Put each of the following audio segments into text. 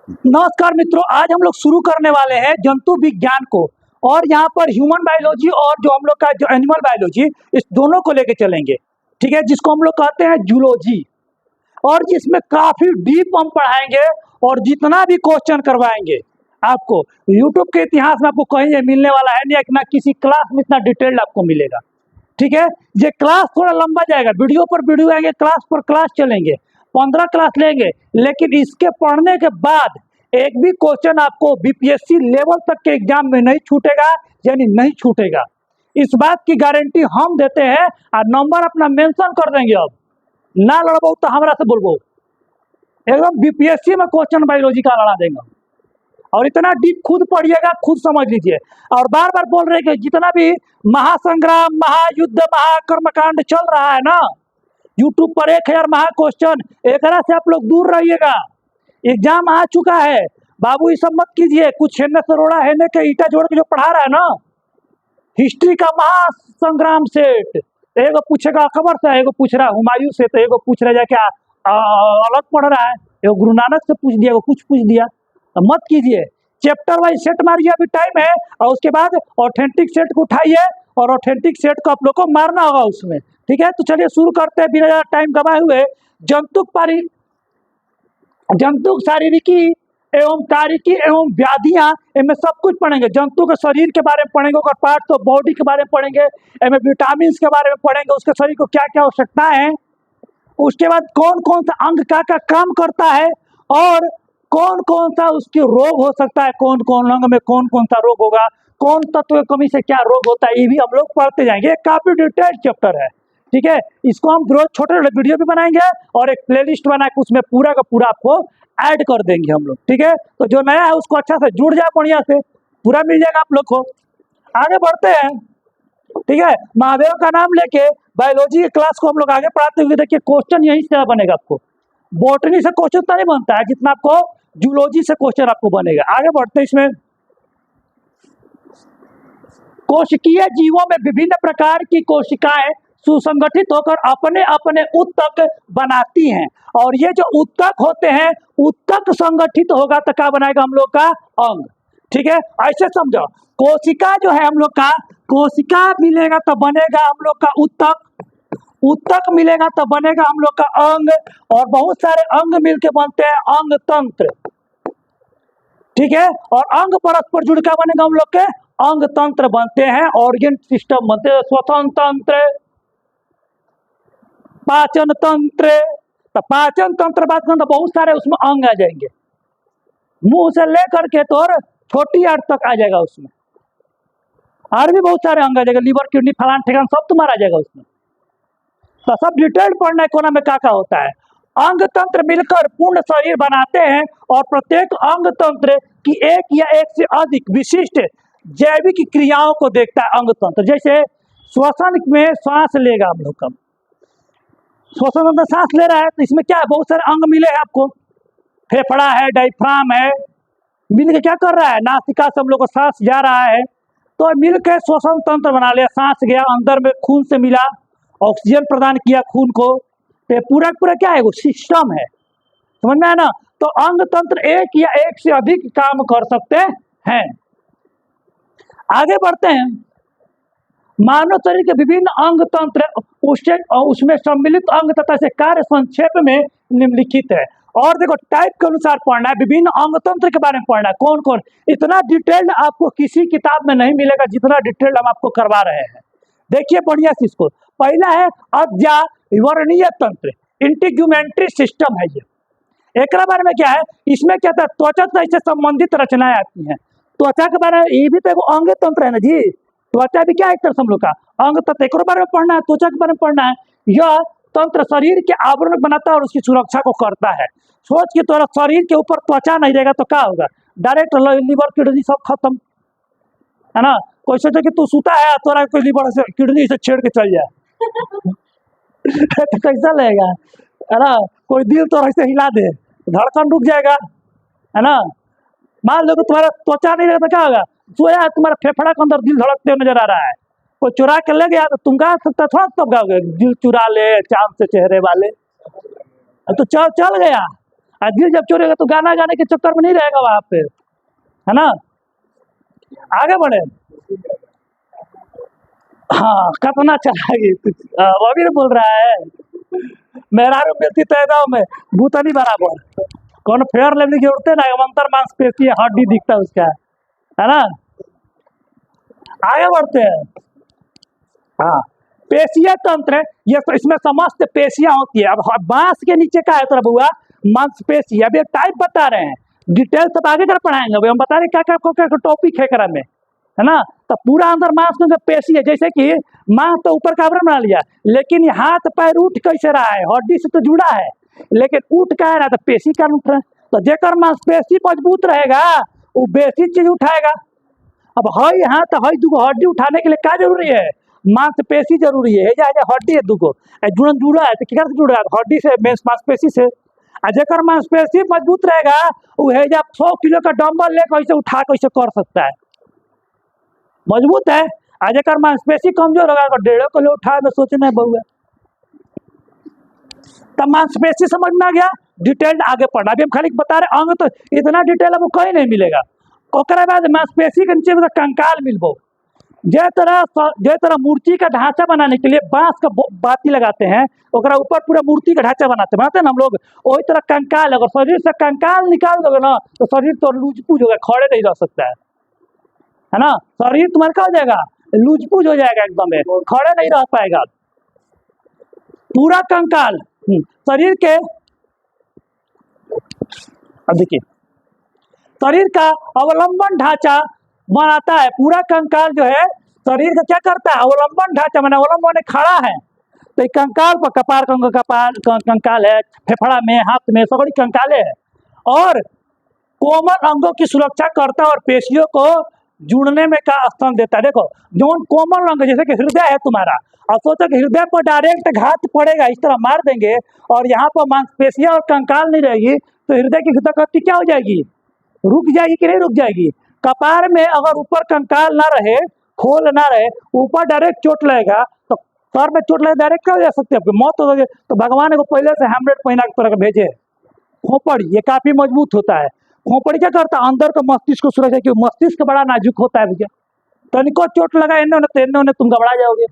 नमस्कार मित्रों, आज हम लोग शुरू करने वाले हैं जंतु विज्ञान को। और यहाँ पर ह्यूमन बायोलॉजी और जो हम लोग का जो एनिमल बायोलॉजी, इस दोनों को लेके चलेंगे। ठीक है, जिसको हम लोग कहते हैं जूलॉजी, और जिसमें काफी डीप हम पढ़ाएंगे और जितना भी क्वेश्चन करवाएंगे आपको यूट्यूब के इतिहास में आपको कहीं मिलने वाला है नहीं, ना किसी क्लास में इतना डिटेल्ड आपको मिलेगा। ठीक है, ये क्लास थोड़ा लंबा जाएगा, वीडियो पर वीडियो आएंगे, क्लास पर क्लास चलेंगे, 15 क्लास लेंगे, लेकिन इसके पढ़ने के बाद एक भी क्वेश्चन आपको बीपीएससी लेवल तक के एग्जाम में नहीं छूटेगा, यानी नहीं छूटेगा। इस बात की गारंटी हम देते हैं और नंबर अपना मेंशन कर देंगे। अब ना लड़बो तो हमरा से बोलबो, एकदम बीपीएससी में क्वेश्चन बायोलॉजी का लड़ा देंगे। और इतना डीप खुद पढ़िएगा, खुद समझ लीजिए। और बार बार बोल रहे हैं कि जितना भी महासंग्राम, महायुद्ध, महाकर्मकांड चल रहा है ना, यूट्यूब पर 1000 महा क्वेश्चन, एक से आप लोग दूर रहिएगा। एग्जाम आ चुका है बाबू, ये सब मत कीजिए। कुछ हेने से रोड़ा हेने के ईटा जोड़ के जो पढ़ा रहा है ना, हिस्ट्री का महासंग्राम सेट, एगो पूछेगा अकबर से, एगो पूछ रहा हुमायूं से, तो एगो पूछ रहा जाके अलग पढ़ रहा है, एगो गुरु नानक से पूछ दिया, एगो कुछ पूछ दिया। तो मत कीजिए, चैप्टर वाइज सेट मारिए, अभी टाइम है। और उसके बाद ऑथेंटिक सेट को उठाइए और ऑथेंटिक सेट को आप लोग को मारना होगा उसमें। ठीक है, तो चलिए शुरू करते हैं बिना ज्यादा टाइम गवाए हुए। जंतु शारीरिकी एवं कारिकी एवं व्याधियां, इनमें सब कुछ पढ़ेंगे। जंतु के शरीर के बारे में पढ़ेंगे, उसका पार्ट तो बॉडी के बारे में पढ़ेंगे, इनमें विटामिन के बारे में पढ़ेंगे, उसके शरीर को क्या क्या आवश्यकता है, उसके बाद कौन कौन सा अंग का काम करता है, और कौन कौन सा उसके रोग हो सकता है, कौन कौन अंग में कौन कौन सा रोग होगा, कौन तत्व की कमी से क्या रोग होता है, ये भी हम लोग पढ़ते जाएंगे। काफी डिटेल्ड चैप्टर है। ठीक है, इसको हम रोज छोटे छोटे वीडियो भी बनाएंगे और एक प्लेलिस्ट बना के उसमें पूरा का पूरा आपको ऐड कर देंगे हम लोग। ठीक है, तो जो नया है उसको अच्छा से जुड़ जाए, बढ़िया से पूरा मिल जाएगा आप लोग को। आगे बढ़ते हैं। ठीक है, महादेव का नाम लेके बायोलॉजी की क्लास को हम लोग आगे पढ़ाते हुए देखिए, क्वेश्चन यही से बनेगा आपको। बॉटनी से क्वेश्चन तो नहीं बनता है जितना आपको जूलॉजी से क्वेश्चन आपको बनेगा। आगे बढ़ते हैं। इसमें कोशिकीय जीवों में विभिन्न प्रकार की कोशिकाएं सुसंगठित होकर अपने अपने उत्तक बनाती हैं, और ये जो उत्तक होते हैं, उत्तक संगठित होगा तो क्या बनाएगा हम लोग का अंग। ठीक है, ऐसे समझो, कोशिका जो है हम लोग का, कोशिका मिलेगा तो बनेगा हम लोग का उत्तक, उत्तक मिलेगा तो बनेगा हम लोग का अंग, और बहुत सारे अंग मिलके बनते हैं अंग तंत्र। ठीक है, और अंग परस्पर जुड़ क्या बनेगा हम लोग के अंग तंत्र बनते हैं, ऑर्गन सिस्टम बनते हैं, श्वसन तंत्र, पाचन तंत्र। तो पाचन तंत्र बात करें तो बहुत सारे उसमें अंग आ जाएंगे, मुंह से लेकर के तो छोटी आंत तक आ जाएगा उसमें, और भी बहुत सारे अंग आ जाएगा, लीवर, किडनी, फलान ठेकान सब तुम्हारा आ जाएगा उसमें। तो सब डिटेल पढ़ना है कोना में क्या क्या होता है। अंग तंत्र मिलकर पूर्ण शरीर बनाते हैं, और प्रत्येक अंग तंत्र की एक या एक से अधिक विशिष्ट जैविक क्रियाओं को देखता है अंग तंत्र। जैसे श्वसन में सांस लेगा हम लोग का, श्वसन में सांस ले रहा है, तो इसमें क्या है, बहुत सारे अंग मिले हैं आपको, फेफड़ा है, डायफ्राम है, मिल के क्या कर रहा है, नासिका से हम लोग को सांस जा रहा है, तो मिल के श्वसन तंत्र बना लिया। सांस गया अंदर में, खून से मिला, ऑक्सीजन प्रदान किया खून को, तो पूरा पूरा क्या है, वो सिस्टम है, समझ में है ना। तो अंग तंत्र एक या एक से अधिक काम कर सकते हैं। आगे बढ़ते हैं। मानव शरीर के विभिन्न अंग तंत्र, उसमें सम्मिलित अंग तथा से कार्य संक्षेप में निम्नलिखित है। और देखो, टाइप के अनुसार पढ़ना है, विभिन्न अंग तंत्र के बारे में पढ़ना है, कौन कौन। इतना डिटेल्ड आपको किसी किताब में नहीं मिलेगा जितना डिटेल्ड हम आपको करवा रहे हैं। देखिए बढ़िया से इसको। पहला है अध्यावरणीय तंत्र, इंटीग्यूमेंट्री सिस्टम है ये। एक बारे में क्या है, इसमें क्या था, त्वचा से संबंधित रचनाएं आती हैं। त्वचा के बारे में, ये भी तो एक अंग तंत्र है ना जी, त्वचा भी क्या एक तरह से हम लोग का अंग तंत्र, एक बारे में पढ़ना है, त्वचा के बारे में पढ़ना है। यह तंत्र शरीर के आवरण बनाता है और उसकी सुरक्षा को करता है। सोच के तोरा शरीर के ऊपर त्वचा नहीं रहेगा तो क्या होगा, डायरेक्ट लीवर किडनी सब खत्म, है ना। कोई सोचे कि तू सूता है, तोरा कोई लीवर से किडनी से छेड़ के चल जाए तो कैसा लगेगा, है ना। कोई दिल तो ऐसे हिला दे, धड़कन रुक जाएगा, है ना। मान लो कि तुम्हारा त्वचा नहीं रहेगा तो क्या होगा, सोया तुम्हारा फेफड़ा के अंदर दिल धड़कते हुए नजर आ रहा है, कोई चुरा के ले गया तो तुम गा सकता, थोड़ा तब गाओगे, दिल चुरा ले चांद से चेहरे वाले, तो चल गया। दिल जब चोरेगा तो गाना गाने के चक्कर में नहीं रहेगा वहां पे, है ना। आगे बढ़े। हाँ, कितना चलागी रवि बोल रहा है, मेरा मिलती तो गाँव में भूतनी बराबर, कौन फेयर लेवल की उड़ते ना, अंतर मांसपेशी हड्डी दिखता है उसका, है ना। आगे बढ़ते हैं। हाँ, पेशीय तंत्र, ये तो इसमें समस्त पेशियां होती है। अब बांस के नीचे का है तरफ हुआ मांसपेशी। अभी टाइप बता रहे हैं, डिटेल सब आगे कर पढ़ाएंगे। अभी हम बता रहे क्या टॉपिक है करा में, है ना। तो पूरा अंदर मांस में पेशी है, जैसे कि मांस तो ऊपर का आवरण बना लिया, लेकिन ये हाथ पैर उठ कैसे रहा है, हड्डी से तो जुड़ा है, लेकिन उठ का है ना, तो पेशी का उठ रहा है। तो जेकर मांसपेशी मजबूत रहेगा वो बेसी चीज उठाएगा। अब हई हाथ हई दूगो हड्डी उठाने के लिए क्या जरूरी है, मांसपेशी जरूरी है। जा हड्डी है दूगो जुड़न जुड़ा है, तो क्या से जुड़ रहा है, हड्डी से मांसपेशी से। जेकर मांसपेशी मजबूत रहेगा वो है जा 100 किलो का डंबल ले कैसे उठा कैसे कर सकता है, मजबूत है। जेकर मांसपेशी कमजोर होगा तो 1.5 किलो उठा में सोचना है बहुआ। तब मांसपेशी समझ में आ गया, डिटेल आगे पढ़ना। अभी हम खाली बता रहे अंग, तो इतना डिटेल अब कहीं नहीं मिलेगा। ओकरा बाद मांसपेशी के नीचे कंकाल मिलबो। जे तरह मूर्ति का ढांचा बनाने के लिए बांस का बाती लगाते हैं, ओकरा ऊपर पूरा मूर्ति का ढांचा बनाते हैं ना हम लोग, वही तरह कंकाल। अगर शरीर से कंकाल निकाल दोगे ना तो शरीर तो लूजपूज होगा, खड़े नहीं रह सकता है ना। शरीर तुम्हारा क्या हो जाएगा, लूजपूज हो जाएगा, एकदम खड़े नहीं रह पाएगा। पूरा कंकाल शरीर के, अब देखिए, शरीर का अवलंबन ढांचा बनाता है। पूरा कंकाल जो है शरीर का क्या करता है, अवलंबन ढांचा बना, अवलंबन खड़ा है। तो कंकाल पर कपार कंकाल है, फेफड़ा में, हाथ में, सगड़ी कंकाले है। और कोमल अंगों की सुरक्षा करता है और पेशियों को जुड़ने में का स्थान देता है। देखो जो कोमल अंग, जैसे कि हृदय है तुम्हारा, और सोचो कि हृदय पर डायरेक्ट घात पड़ेगा, इस तरह मार देंगे और यहाँ पर मांसपेशियां और कंकाल नहीं रहेगी, तो हृदय की गति क्या हो जाएगी, रुक जाएगी कि नहीं रुक जाएगी। कपार में अगर ऊपर कंकाल ना रहे, खोल ना रहे, ऊपर डायरेक्ट चोट लगेगा, तो सर में चोट लगे डायरेक्ट क्या हो जा सकती है, आपकी मौत हो जाएगी। तो भगवान को पहले से हेमलेट पहना के तरह भेजे। खोपड़ी ये काफी मजबूत होता है। खोपड़ी क्या करता है, अंदर का मस्तिष्क को सुरक्षा, क्योंकि मस्तिष्क बड़ा नाजुक होता है भैया, तनिको चोट लगा इन्होंने तो इन्होंने तुम घबरा जाओगे।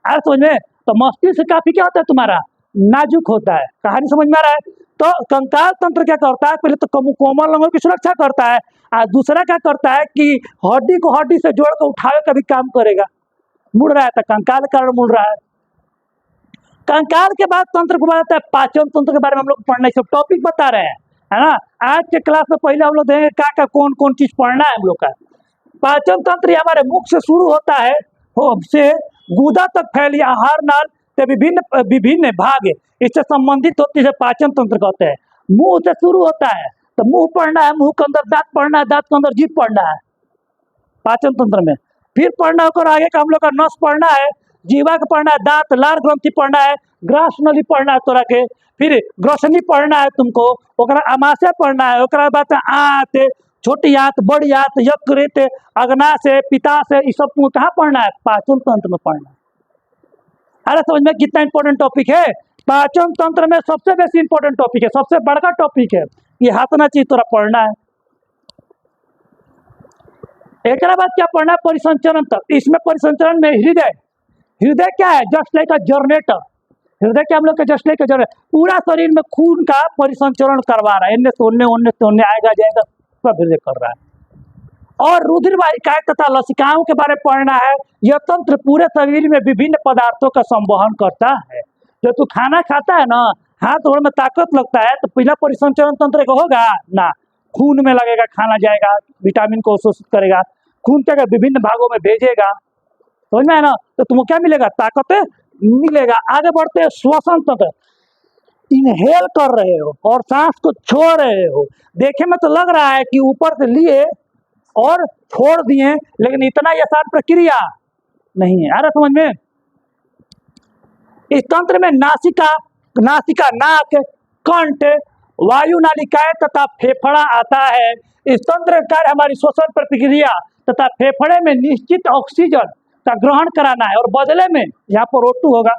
आज समझ में, तो मस्तिष्क काफी क्या होता है तुम्हारा, नाजुक होता है। कहानी समझ में आ रहा है। तो कंकाल तंत्र क्या करता है, पहले तो कोमल अंगों की सुरक्षा करता है, और दूसरा क्या करता है कि हड्डी को हड्डी से जोड़ कर उठावे का भी काम करेगा। मुड़ रहा है तो कंकाल के कारण मुड़ रहा है। कंकाल के बाद तंत्र को बताता है पाचन तंत्र के बारे में हम लोग पढ़ना, सब टॉपिक बता रहे हैं, है ना। आज के क्लास में पहले हम लोग देखेंगे क्या कौन कौन चीज पढ़ना है हम लोग का। पाचन तंत्र हमारे मुख से शुरू होता है, से गुदा तक फैली आहार नाल से विभिन्न विभिन्न भाग इससे संबंधित होती है, पाचन तंत्र कहते हैं। मुंह से शुरू होता है, तो मुंह पढ़ना है, मुंह के अंदर दांत पढ़ना है, दांत के अंदर जीभ पढ़ना है पाचन तंत्र में। फिर पढ़ना होकर आगे का हम लोग का नस पढ़ना है, जीवा का पढ़ना है, दांत लार ग्रंथि पढ़ना है, ग्रास नली पढ़ना है तोरा के, फिर ग्रसनी पढ़ना है तुमको, ओकरा अमाशय पढ़ना है, ओकरा बाद आंत, छोटी आंत, बड़ी आंत, यकृत, अग्नाशय, पित्ताशय, ये सब तुमको कहाँ पढ़ना है, पाचन तंत्र में पढ़ना है। अरे समझ में कितना इंपॉर्टेंट टॉपिक है। पाचन तंत्र में सबसे बेसी इंपॉर्टेंट टॉपिक है, सबसे बड़का टॉपिक है, ये हाथना चीज तोरा पढ़ना है। एक बाद क्या पढ़ना है, परिसंचरण तक। इसमें परिसंचरण में हृदय, हृदय क्या है, जस्ट लाइक अ जनरेटर। हृदय क्या हम लोग का जस्ट लाइक अ जनरेटर, पूरा शरीर में खून का परिसंचरण करवा रहा है, इनने से उनने आएगा जाएगा, सब हृदय कर रहा है। और रुधिर वाहिकाएं तथा लसिकाओं के बारे में पढ़ना है। यह तंत्र पूरे शरीर में विभिन्न पदार्थों का संवहन करता है। जब तू खाना खाता है ना, हाथ गोड़ में ताकत लगता है, तो पहला परिसंचरण तंत्र का होगा ना, खून में लगेगा, खाना जाएगा, विटामिन को शोषित करेगा, खून के विभिन्न भागों में भेजेगा, समझ में है ना। तो तुमको क्या मिलेगा, ताकत मिलेगा। आगे बढ़ते हैं, श्वसन तंत्र। इनहेल कर रहे हो और सांस को छोड़ रहे हो, देखे में तो लग रहा है कि ऊपर से लिए और छोड़ दिए, लेकिन इतना आसान प्रक्रिया नहीं है। अरे समझ में, इस तंत्र में नासिका, नाक, कंठ, वायु नालिकाएं तथा फेफड़ा आता है। इस तंत्र का कार्य हमारी श्वसन प्रक्रिया तथा फेफड़े में निश्चित ऑक्सीजन का ग्रहण कराना है, और बदले में यहाँ पर O2 होगा।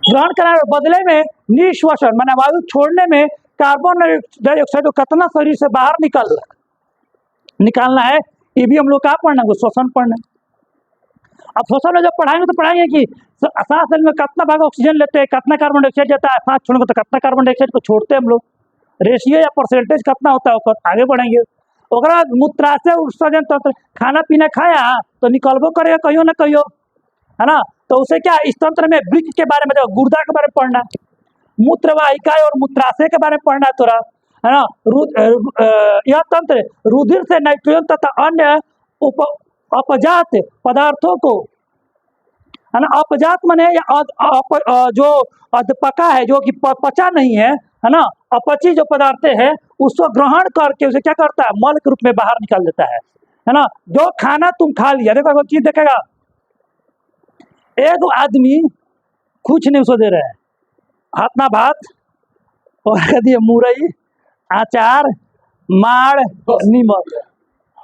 ग्रहण कराने के बदले में निश्वसन माने वायु छोड़ने में कार्बन डाइऑक्साइड को कितना शरीर से बाहर निकालना है, ये भी हम लोग क्या पढ़ना है, श्वसन पढ़ना है। अब श्वसन में जब पढ़ाएंगे तो पढ़ाएंगे कि सांस लेने में कितना भाग ऑक्सीजन लेते हैं, कितना कार्बन डाइऑक्साइड जाता है, सांस छोड़ने तो कितना कार्बन डाइऑक्साइड को छोड़ते हैं हम लोग, रेशियो या परसेंटेज कितना होता है, ऊपर आगे बढ़ेंगे। और मूत्राशय उत्सर्जन तंत्र, खाना पीना खाया तो निकलबो करेगा कहियो ना कहियो, है ना, तो उसे क्या इस तंत्र में वृक्क के बारे में, गुर्दा के बारे में पढ़ना, मूत्रवाहिका और मूत्राशय के बारे में पढ़ना थोड़ा, है ना। यह तंत्र रुधिर से नाइट्रोजन तथा अन्य अपजात पदार्थों को, है ना, अपजात माने जो अधपका है, जो कि पचा नहीं है ना, अपची जो पदार्थ है उसको ग्रहण करके उसे क्या करता है, मल के रूप में बाहर निकाल देता है ना। जो खाना तुम खा लिया, देखो चीज देखेगा, एक आदमी कुछ नहीं उसको दे रहा है, हाथ ना भात और कह दिए मुरई, अचार, माड़, नीमक,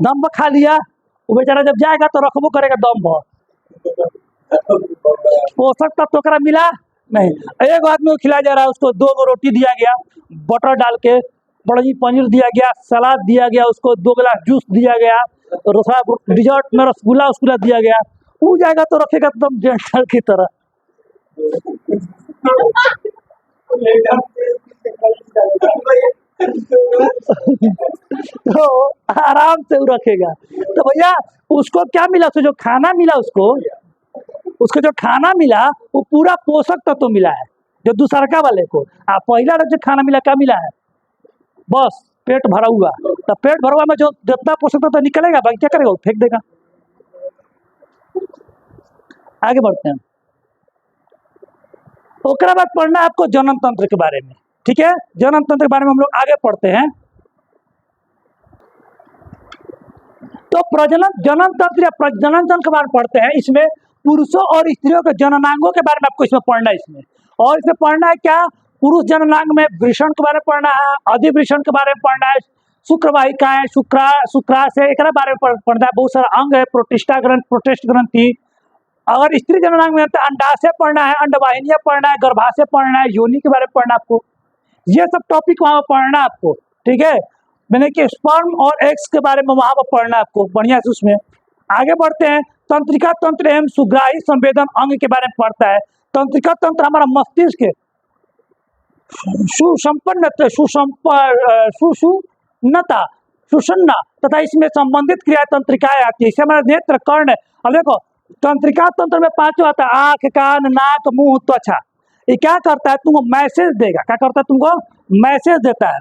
दम पर खा लिया, वो बेचारा जब जाएगा तो रखबो करेगा दम पर, पोषक तत्व तो मिला नहीं। एक आदमी को खिलाया जा रहा है, उसको 2 रोटी दिया गया बटर डाल के, बड़ा जी पनीर दिया गया, सलाद दिया गया, उसको 2 गिलास जूस दिया गया, डिजर्ट में रसगुल्ला दिया गया, वो जाएगा तो रखेगा एकदम जेंटल की तरह तो आराम से वो रखेगा। तो भैया उसको क्या मिला, उसको जो खाना मिला, उसको जो खाना मिला वो पूरा पोषक तत्व तो मिला है, जो दूसरका वाले को। पहला जो खाना मिला क्या मिला है, बस पेट भरा हुआ, तो पेट भरा हुआ में जो जितना पोषक तत्व तो निकलेगा, बाकी क्या करेगा, वो फेंक देगा। आगे बढ़ते हैं। उसके बाद पढ़ना है आपको जनन तंत्र के बारे में, ठीक है। जनन तंत्र के बारे में हम लोग आगे पढ़ते हैं। तो जनन तंत्र या प्रजनन तंत्र के बारे में पढ़ते हैं। इसमें पुरुषों और स्त्रियों के जननांगों के बारे में आपको इसमें पढ़ना है। और इसमें पढ़ना है क्या, पुरुष जननांग में वृषण के बारे में पढ़ना है, अधिवृषण के बारे में पढ़ना है, शुक्रवाहिकाएं, शुक्राशय एक बारे में पढ़ना है। बहुत सारा अंग है, प्रोटिस्टा ग्रंथि, प्रोटेस्ट ग्रंथि। अगर स्त्री जननांग में तो अंडाशय पढ़ना है, अंडवाहिनियां पढ़ना है, गर्भाशय पढ़ना है, योनि के बारे में पढ़ना है आपको। ये सब टॉपिक वहां पर पढ़ना है आपको, ठीक है। मैंने कि स्पर्म और एग्स के बारे में वहां पर पढ़ना है आपको बढ़िया से। उसमें आगे बढ़ते हैं। तंत्रिका तंत्र एवं सुग्राही संवेदन अंग के बारे में पढ़ता है। तंत्रिका तंत्र हमारा मस्तिष्क सुषुम्ना तथा इसमें संबंधित क्रिया तंत्रिकाएं आती है। इसे हमारा नेत्र, कर्ण। अब देखो तंत्रिका तंत्र में 5 आता है, आंख, कान, नाक, मुंह, त्वचा। ये क्या करता है, तुमको मैसेज देगा। क्या करता है, तुमको मैसेज देता है।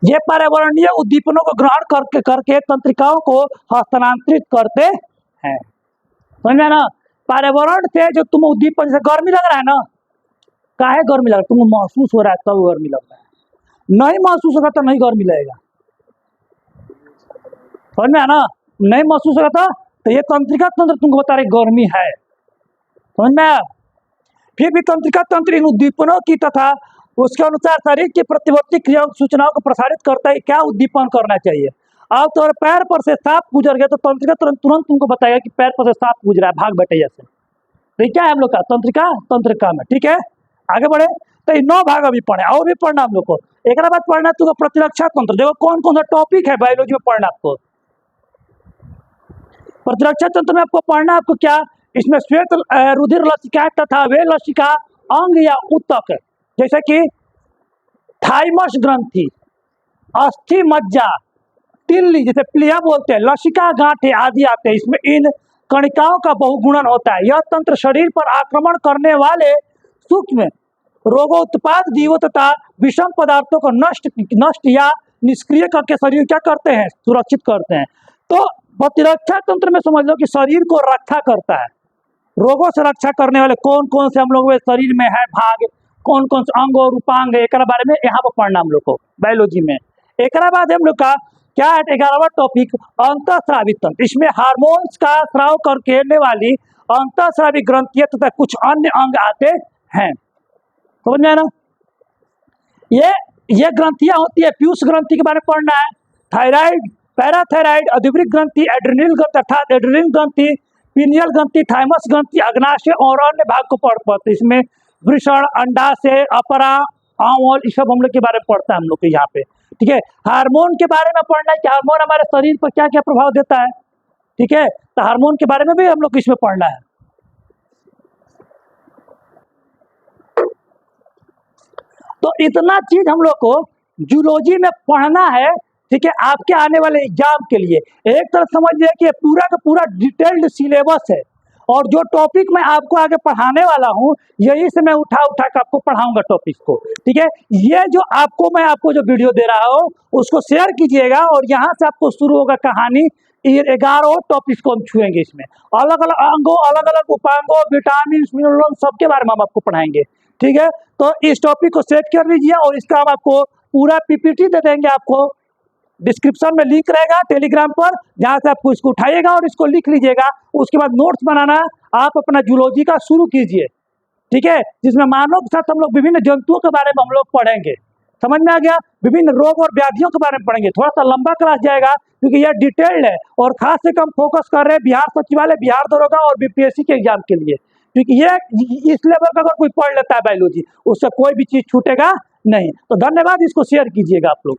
ये पर्यावरणीय उद्दीपनों को ग्रहण करके तंत्रिकाओं को हस्तांतरित करते हैं। समझ में ना, पर्यावरण से जो तुम उद्दीपन, जैसे गर्मी लग रहा है ना, काहे गर्मी लग रहा है, तुमको महसूस हो रहा है तब गर्मी लग रहा है, नहीं महसूस होगा तो नहीं गर्मी लगेगा। समझ में ना, नहीं महसूस होगा तो ये तंत्रिका तंत्र तुमको बता रहे गर्मी है। समझ में। फिर भी तंत्रिका तंत्र इन उद्दीपनों की तथा उसके अनुसार शरीर की प्रतिवर्ती क्रियाओं सूचनाओं को प्रसारित करता है। क्या उद्दीपन करना चाहिए। अब तो पैर पर से सांप गुजर गया तो तंत्रिका तुरंत तुमको बताएगा कि पैर पर से सांप गुजरा है, भाग बैठे जैसे। तो क्या है हम लोग का तंत्रिका में, ठीक है। आगे बढ़े तो 9 भाग अभी पढ़े, और भी पढ़ना हम लोग को। एक बाद पढ़ना तुमको प्रतिरक्षा तंत्र। देखो कौन कौन सा टॉपिक है बायोलॉजी में पढ़ना आपको। प्रतिरक्षा तंत्र में आपको पढ़ना, आपको क्या, इसमें श्वेत रुधिर लसिका तथा वे लसिका अंग या ऊतक, जैसे कि थाइमस ग्रंथि, अस्थि मज्जा, तिल्ली जैसे प्लिया बोलते हैं, लसिका, गांठे आदि आते हैं। इसमें इन कणिकाओं का बहुगुणन होता है। यह तंत्र शरीर पर आक्रमण करने वाले सूक्ष्म रोगोत्पाद जीवों तथा विषम पदार्थों को नष्ट या निष्क्रिय करके शरीर क्या करते हैं, सुरक्षित करते हैं। तो प्रतिरक्षा तंत्र में समझ लो कि शरीर को रक्षा करता है। रोगों से रक्षा करने वाले कौन कौन से हम लोग शरीर में है भाग, कौन कौन से अंग और उपांग, एक बारे में यहाँ पर पढ़ना हम लोग को बायोलॉजी में। एक बाद हम लोग का क्या है, 11वां टॉपिक अंतःस्रावी तंत्र। इसमें हार्मोन्स का स्राव करने वाली अंतःस्रावी ग्रंथियां तथा कुछ अन्य अंग आते हैं। समझ में ना, ये ग्रंथियां होती है। पीयूष ग्रंथि के बारे में पढ़ना है। थायराइड, पैराथायराइड, अधिवृक्क ग्रंथि, एड्रिनल ग्रंथि अर्थात एड्रिनल ग्रंथि, पिनियल ग्रंथि, थाइमस ग्रंथि, अग्नाशय और अन्य भाग को पढ़ पाते। इसमें वृषण, अंडाशय, अपरा, आंवल, ये सब हम लोग के बारे में पढ़ता है हम लोग के यहाँ पे। ठीक है, हार्मोन के बारे में पढ़ना है कि हार्मोन हमारे शरीर पर क्या क्या प्रभाव देता है। ठीक है, तो हार्मोन के बारे में भी हम लोग को इसमें पढ़ना है। तो इतना चीज हम लोग को जूलॉजी में पढ़ना है। ठीक है, आपके आने वाले एग्जाम के लिए एक तरह समझिए कि पूरा का पूरा डिटेल्ड सिलेबस है, और जो टॉपिक मैं आपको आगे पढ़ाने वाला हूँ यही से मैं उठा के आपको पढ़ाऊंगा टॉपिक को। ठीक है, ये जो मैं आपको जो वीडियो दे रहा हूँ उसको शेयर कीजिएगा, और यहाँ से आपको शुरू होगा कहानी। ये 11 टॉपिक को हम छुएंगे। इसमें अलग अलग अंगों, अलग अलग उपांगों, विटामिन, मिनरल, सबके बारे में हम आपको पढ़ाएंगे। ठीक है, तो इस टॉपिक को सेव कर लीजिए, और इसका हम आपको पूरा पीपीटी दे देंगे। आपको डिस्क्रिप्शन में लिंक रहेगा टेलीग्राम पर, जहाँ से आपको इसको उठाइएगा और इसको लिख लीजिएगा। उसके बाद नोट्स बनाना आप अपना जूलॉजी का शुरू कीजिए। ठीक है, जिसमें मानव के साथ हम लोग विभिन्न जंतुओं के बारे में हम लोग पढ़ेंगे। समझ में आ गया? विभिन्न रोग और व्याधियों के बारे में पढ़ेंगे। थोड़ा सा लंबा क्लास जाएगा क्योंकि यह डिटेल्ड है, और खास से हम फोकस कर रहे हैं बिहार सचिवालय, बिहार दरोगा और बीपीएससी के एग्जाम के लिए। क्योंकि ये इस लेवल का अगर कोई पढ़ लेता है बायोलॉजी, उससे कोई भी चीज छूटेगा नहीं। तो धन्यवाद, इसको शेयर कीजिएगा आप लोग।